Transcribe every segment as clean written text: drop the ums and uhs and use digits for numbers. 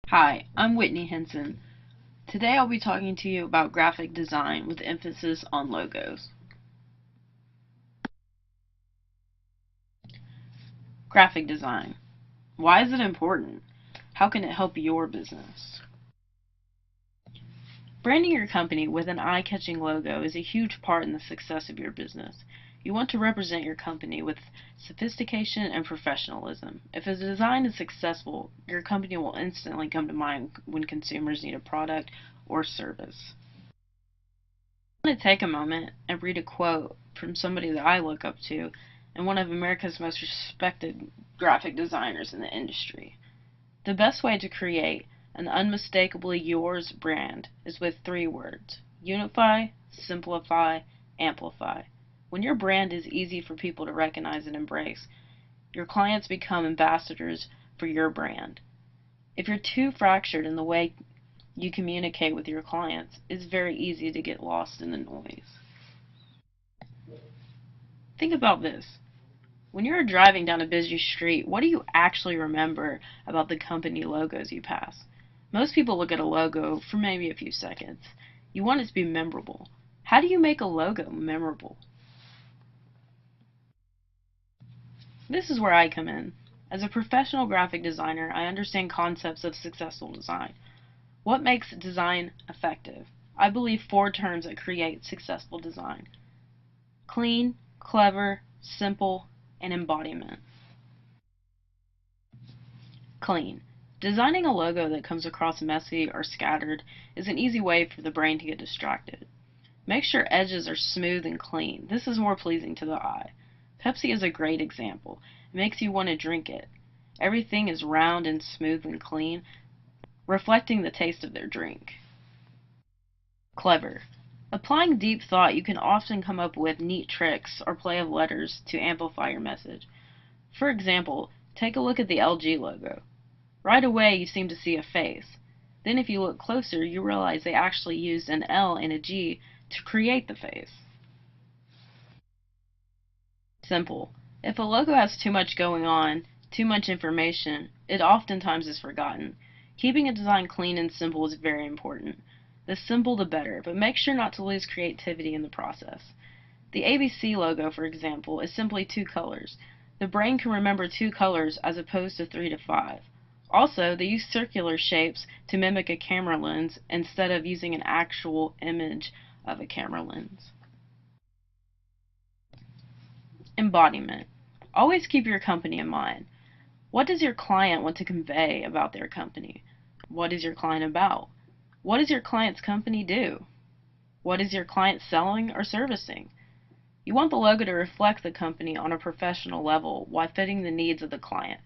Hi, I'm Whitney Henson. Today I'll be talking to you about graphic design with emphasis on logos. Graphic design. Why is it important? How can it help your business? Branding your company with an eye-catching logo is a huge part in the success of your business. You want to represent your company with sophistication and professionalism. If a design is successful, your company will instantly come to mind when consumers need a product or service. I'm going to take a moment and read a quote from somebody that I look up to and one of America's most respected graphic designers in the industry. The best way to create an unmistakably yours brand is with three words: unify, simplify, amplify. When your brand is easy for people to recognize and embrace, your clients become ambassadors for your brand. If you're too fractured in the way you communicate with your clients, it's very easy to get lost in the noise. Think about this. When you're driving down a busy street, what do you actually remember about the company logos you pass? Most people look at a logo for maybe a few seconds. You want it to be memorable. How do you make a logo memorable? This is where I come in. As a professional graphic designer, I understand concepts of successful design. What makes design effective? I believe four terms that create successful design: clean, clever, simple, and embodiment. Clean. Designing a logo that comes across messy or scattered is an easy way for the brain to get distracted. Make sure edges are smooth and clean. This is more pleasing to the eye. Pepsi is a great example. It makes you want to drink it. Everything is round and smooth and clean, reflecting the taste of their drink. Clever. Applying deep thought, you can often come up with neat tricks or play of letters to amplify your message. For example, take a look at the LG logo. Right away, you seem to see a face. Then if you look closer, you realize they actually used an L and a G to create the face. Simple. If a logo has too much going on, too much information, it oftentimes is forgotten. Keeping a design clean and simple is very important. The simple the better, but make sure not to lose creativity in the process. The ABC logo, for example, is simply two colors. The brain can remember two colors as opposed to 3 to 5. Also, they use circular shapes to mimic a camera lens instead of using an actual image of a camera lens. Embodiment. Always keep your company in mind. What does your client want to convey about their company? What is your client about? What does your client's company do? What is your client selling or servicing? You want the logo to reflect the company on a professional level while fitting the needs of the client.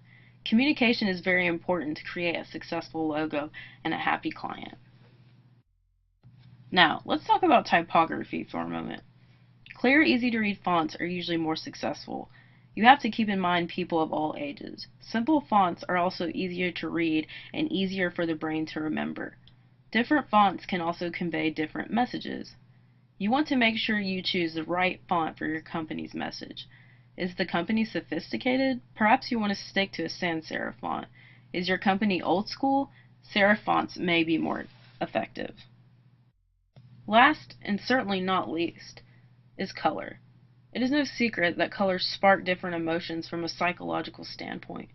Communication is very important to create a successful logo and a happy client. Now, let's talk about typography for a moment. Clear, easy-to-read fonts are usually more successful. You have to keep in mind people of all ages. Simple fonts are also easier to read and easier for the brain to remember. Different fonts can also convey different messages. You want to make sure you choose the right font for your company's message. Is the company sophisticated? Perhaps you want to stick to a sans serif font. Is your company old school? Serif fonts may be more effective. Last, and certainly not least, is color. It is no secret that colors spark different emotions from a psychological standpoint.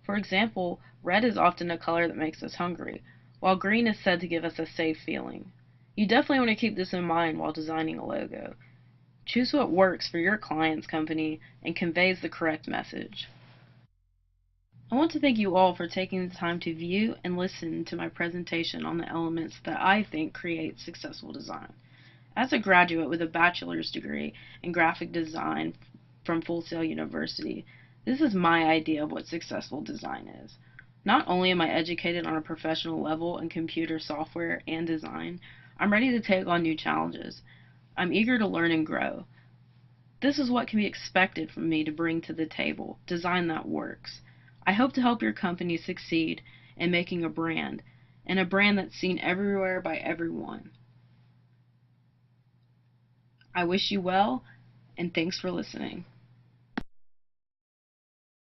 For example, red is often a color that makes us hungry, while green is said to give us a safe feeling. You definitely want to keep this in mind while designing a logo. Choose what works for your client's company and conveys the correct message. I want to thank you all for taking the time to view and listen to my presentation on the elements that I think create successful design. As a graduate with a bachelor's degree in graphic design from Full Sail University, this is my idea of what successful design is. Not only am I educated on a professional level in computer software and design, I'm ready to take on new challenges. I'm eager to learn and grow. This is what can be expected from me to bring to the table: design that works. I hope to help your company succeed in making a brand, and a brand that's seen everywhere by everyone. I wish you well, and thanks for listening.